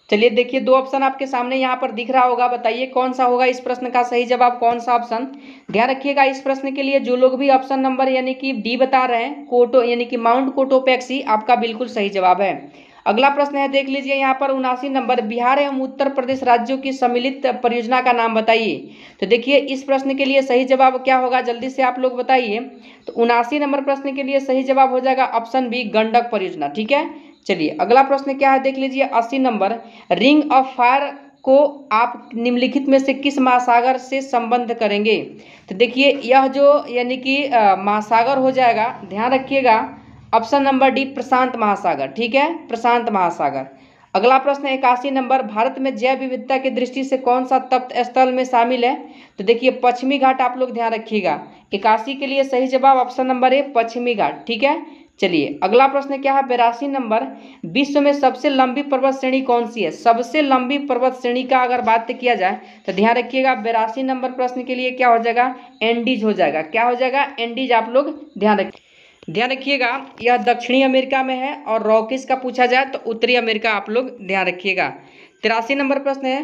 चलिए देखिए दो ऑप्शन आपके सामने यहाँ पर दिख रहा होगा, बताइए कौन सा होगा इस प्रश्न का सही जवाब, कौन सा ऑप्शन? ध्यान रखिएगा इस प्रश्न के लिए जो लोग भी ऑप्शन नंबर यानी कि डी बता रहे हैं, कोटो यानी कि माउंट कोटोपेक्सी, आपका बिल्कुल सही जवाब है। अगला प्रश्न है देख लीजिए यहाँ पर 79 नंबर, बिहार एवं उत्तर प्रदेश राज्यों की सम्मिलित परियोजना का नाम बताइए। तो देखिए इस प्रश्न के लिए सही जवाब क्या होगा, जल्दी से आप लोग बताइए। तो 79 नंबर प्रश्न के लिए सही जवाब हो जाएगा ऑप्शन बी, गंडक परियोजना, ठीक है। चलिए अगला प्रश्न क्या है देख लीजिए 80 नंबर, रिंग ऑफ फायर को आप निम्नलिखित में से किस महासागर से संबंध करेंगे? तो देखिए यह जो यानी कि महासागर हो जाएगा, ध्यान रखिएगा ऑप्शन नंबर डी, प्रशांत महासागर, ठीक है, प्रशांत महासागर। अगला प्रश्न 81 नंबर, भारत में जैव विविधता की दृष्टि से कौन सा तप्त स्थल में शामिल है? तो देखिए पश्चिमी घाट आप लोग ध्यान रखिएगा। 81 के लिए सही जवाब ऑप्शन नंबर ए, पश्चिमी घाट, ठीक है। चलिए अगला प्रश्न क्या है 82 नंबर, विश्व में सबसे लंबी पर्वत श्रेणी कौन सी है? सबसे लंबी पर्वत श्रेणी का अगर बात किया जाए तो ध्यान रखिएगा 82 नंबर प्रश्न के लिए क्या हो जाएगा, एंडीज हो जाएगा। क्या हो जाएगा? एंडीज आप लोग ध्यान रखिएगा यह दक्षिणी अमेरिका में है और रॉकीज का पूछा जाए तो उत्तरी अमेरिका आप लोग ध्यान रखिएगा। 83 नंबर प्रश्न है,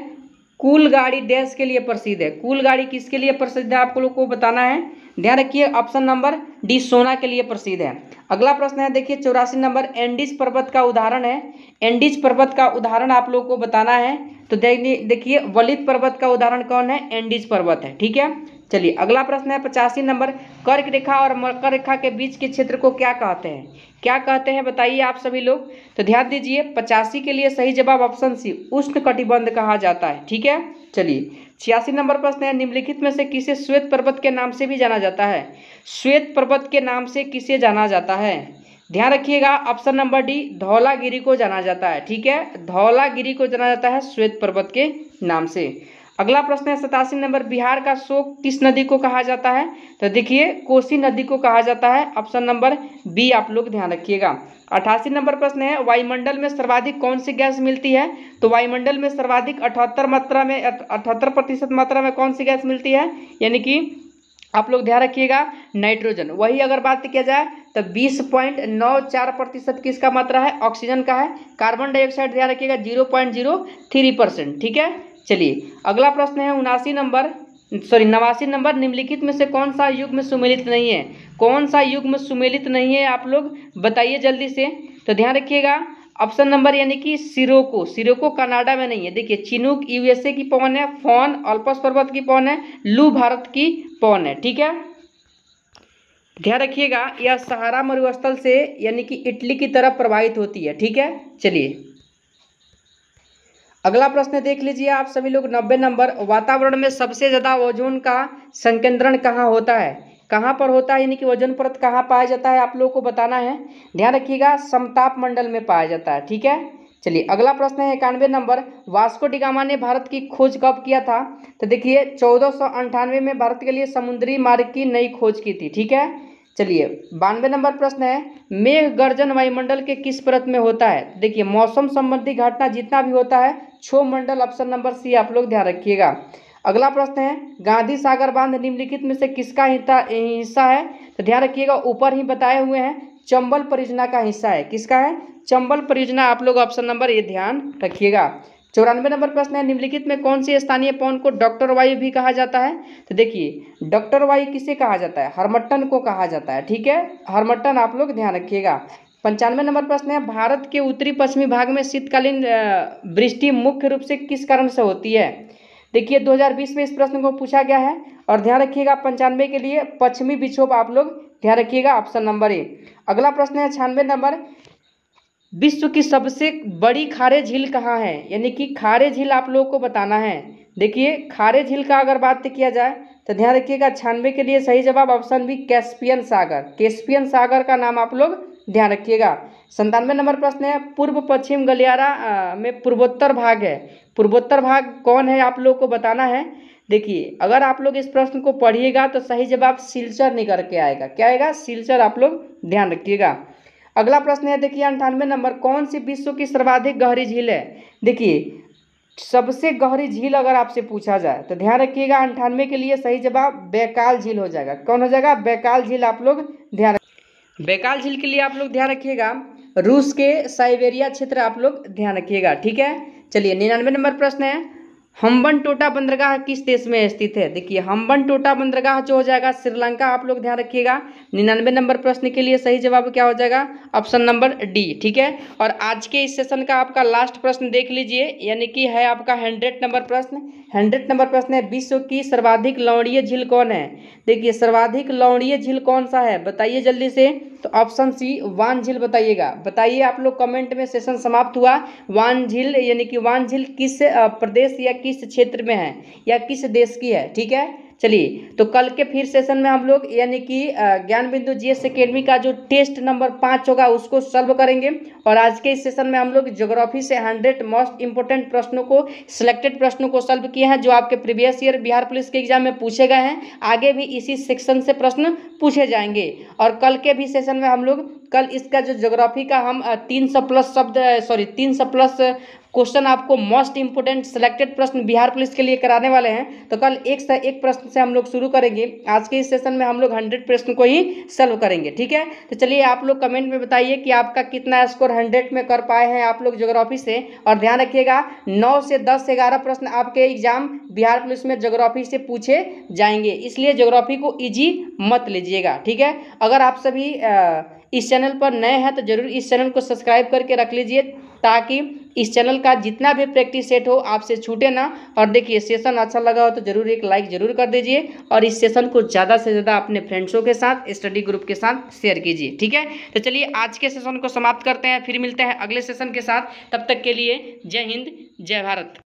कूल गाड़ी डैश के लिए प्रसिद्ध है? कूल गाड़ी किसके लिए प्रसिद्ध है आप लोग को बताना है। ध्यान रखिए ऑप्शन नंबर डी सोना के लिए प्रसिद्ध है। अगला प्रश्न है देखिए 84 नंबर, एंडीज पर्वत का उदाहरण है। एंडीज पर्वत का उदाहरण आप लोग को बताना है। तो देखिए वलित पर्वत का उदाहरण कौन है? एंडीज पर्वत है। ठीक है, चलिए अगला प्रश्न है 85 नंबर, कर्क रेखा और मकर रेखा के बीच के क्षेत्र को क्या कहते हैं? क्या कहते हैं बताइए आप सभी लोग। तो ध्यान दीजिए 85 के लिए सही जवाब ऑप्शन सी उष्ण कटिबंध कहा जाता है। ठीक है, चलिए 86 नंबर प्रश्न है, निम्नलिखित में से किसे श्वेत पर्वत के नाम से भी जाना जाता है? श्वेत पर्वत के नाम से किसे जाना जाता है? ध्यान रखिएगा ऑप्शन नंबर डी धौलागिरी को जाना जाता है। ठीक है, धौलागिरी को जाना जाता है श्वेत पर्वत के नाम से। अगला प्रश्न है 87 नंबर, बिहार का शोक किस नदी को कहा जाता है? तो देखिए कोसी नदी को कहा जाता है। ऑप्शन नंबर बी आप लोग ध्यान रखिएगा। 88 नंबर प्रश्न है, वायुमंडल में सर्वाधिक कौन सी गैस मिलती है? तो वायुमंडल में सर्वाधिक 78% मात्रा में कौन सी गैस मिलती है? यानी कि आप लोग ध्यान रखिएगा नाइट्रोजन। वही अगर बात किया जाए तो 20.94% किसका मात्रा है? ऑक्सीजन का है। कार्बन डाइऑक्साइड ध्यान रखिएगा 0.03%। ठीक है, चलिए अगला प्रश्न है 89 नंबर, निम्नलिखित में से कौन सा युग्म सुमेलित नहीं है? कौन सा युग्म सुमेलित नहीं है आप लोग बताइए जल्दी से। तो ध्यान रखिएगा ऑप्शन नंबर यानी कि सिरोको कनाडा में नहीं है। देखिए चिनूक यूएसए की पवन है, फॉन अल्पस पर्वत की पवन है, लू भारत की पवन है। ठीक है, ध्यान रखिएगा यह सहारा मरुस्थल से यानी कि इटली की तरफ प्रवाहित होती है। ठीक है, चलिए अगला प्रश्न देख लीजिए आप सभी लोग 90 नंबर, वातावरण में सबसे ज्यादा ओजोन का संकेंद्रण कहाँ होता है? कहाँ पर होता है यानी कि ओजोन परत कहाँ पाया जाता है आप लोगों को बताना है। ध्यान रखिएगा समताप मंडल में पाया जाता है। ठीक है, चलिए अगला प्रश्न है 91 नंबर, वास्को डी गामा ने भारत की खोज कब किया था? तो देखिए 1498 में भारत के लिए समुद्री मार्ग की नई खोज की थी। ठीक है, चलिए 92 नंबर प्रश्न है, मेघ गर्जन वायुमंडल के किस परत में होता है? देखिए मौसम संबंधी घटना जितना भी होता है क्षोभ मंडल, ऑप्शन नंबर सी आप लोग ध्यान रखिएगा। अगला प्रश्न है, गांधी सागर बांध निम्नलिखित में से किसका हिस्सा है? तो ध्यान रखिएगा ऊपर ही बताए हुए हैं चंबल परियोजना का हिस्सा है। किसका है? चंबल परियोजना। आप लोग ऑप्शन नंबर ये ध्यान रखिएगा। 94 नंबर प्रश्न है, निम्नलिखित में कौन सी स्थानीय पवन को डॉक्टर वायु भी कहा जाता है? तो देखिए डॉक्टर वायु किसे कहा जाता है? हरमट्टन को कहा जाता है। ठीक है, हरमट्टन आप लोग ध्यान रखिएगा। 95 नंबर प्रश्न है, भारत के उत्तरी पश्चिमी भाग में शीतकालीन वृष्टि मुख्य रूप से किस कारण से होती है? देखिए 2020 में इस प्रश्न को पूछा गया है और ध्यान रखिएगा 95 के लिए पश्चिमी विक्षोभ आप लोग ध्यान रखिएगा ऑप्शन नंबर ए। अगला प्रश्न है 96 नंबर, विश्व की सबसे बड़ी खारे झील कहाँ है? यानी कि खारे झील आप लोगों को बताना है। देखिए खारे झील का अगर बात किया जाए तो ध्यान रखिएगा 96 के लिए सही जवाब ऑप्शन बी कैस्पियन सागर। कैस्पियन सागर का नाम आप लोग ध्यान रखिएगा। 97 नंबर प्रश्न है, पूर्व पश्चिम गलियारा में पूर्वोत्तर भाग है। पूर्वोत्तर भाग कौन है आप लोग को बताना है। देखिए अगर आप लोग इस प्रश्न को पढ़िएगा तो सही जवाब सिलचर निकल के आएगा। क्या आएगा? सिलचर। आप लोग ध्यान रखिएगा। अगला प्रश्न है देखिए 98 नंबर, कौन सी विश्व की सर्वाधिक गहरी झील है? देखिए सबसे गहरी झील अगर आपसे पूछा जाए तो ध्यान रखिएगा 98 के लिए सही जवाब बैकाल झील हो जाएगा। कौन हो जाएगा? बैकाल झील। आप लोग ध्यान बैकाल झील के लिए आप लोग ध्यान रखिएगा रूस के साइबेरिया क्षेत्र आप लोग ध्यान रखिएगा। ठीक है, चलिए 99 नंबर प्रश्न है, हम्बनटोटा बंदरगाह किस देश में स्थित है? देखिए हम्बनटोटा बंदरगाह जो हो जाएगा श्रीलंका। आप लोग ध्यान रखिएगा। 99 नंबर प्रश्न के लिए सही जवाब क्या हो जाएगा? Option number D. ठीक है, और आज के इस सेशन का आपका लास्ट प्रश्न देख लीजिए, यानी कि है आपका 100 नंबर प्रश्न। 100 नंबर प्रश्न है, विश्व की सर्वाधिक लवणीय झील कौन है? देखिए सर्वाधिक लवणीय झील कौन सा है बताइए जल्दी से। तो ऑप्शन सी वान झील बताइएगा। बताइए आप लोग कमेंट में। सेशन समाप्त हुआ। वान झील यानी कि वान झील किस प्रदेश या किस क्षेत्र में है या किस देश की है? ठीक है, चलिए तो कल के फिर सेशन में हम लोग यानी कि ज्ञान बिंदु जीएस एकेडमी का जो टेस्ट नंबर 5 होगा उसको सॉल्व करेंगे। और आज के इस सेशन में हम लोग ज्योग्राफी से 100 मोस्ट इंपोर्टेंट प्रश्नों को, सिलेक्टेड प्रश्नों को सॉल्व किए हैं जो आपके प्रीवियस ईयर बिहार पुलिस के एग्जाम में पूछे गए हैं। आगे भी इसी सेक्शन से प्रश्न पूछे जाएंगे और कल के भी सेशन में हम लोग कल इसका जो ज्योग्राफी का हम 300 प्लस क्वेश्चन आपको मोस्ट इंपोर्टेंट सिलेक्टेड प्रश्न बिहार पुलिस के लिए कराने वाले हैं। तो कल एक से एक प्रश्न से हम लोग शुरू करेंगे। आज के इस सेशन में हम लोग 100 प्रश्न को ही सॉल्व करेंगे, ठीक है। तो चलिए आप लोग कमेंट में बताइए कि आपका कितना स्कोर 100 में कर पाए हैं आप लोग ज्योग्राफी से। और ध्यान रखिएगा 9 से 10 से 11 प्रश्न आपके एग्जाम बिहार पुलिस में ज्योग्राफी से पूछे जाएंगे, इसलिए ज्योग्राफी को ईजी मत लीजिएगा, ठीक है। अगर आप सभी इस चैनल पर नए हैं तो जरूर इस चैनल को सब्सक्राइब करके रख लीजिए, ताकि इस चैनल का जितना भी प्रैक्टिस सेट हो आपसे छूटे ना। और देखिए सेशन अच्छा लगा हो तो जरूर एक लाइक जरूर कर दीजिए, और इस सेशन को ज़्यादा से ज़्यादा अपने फ्रेंड्सों के साथ, स्टडी ग्रुप के साथ शेयर कीजिए, ठीक है। तो चलिए आज के सेशन को समाप्त करते हैं, फिर मिलते हैं अगले सेशन के साथ। तब तक के लिए जय हिंद, जय भारत।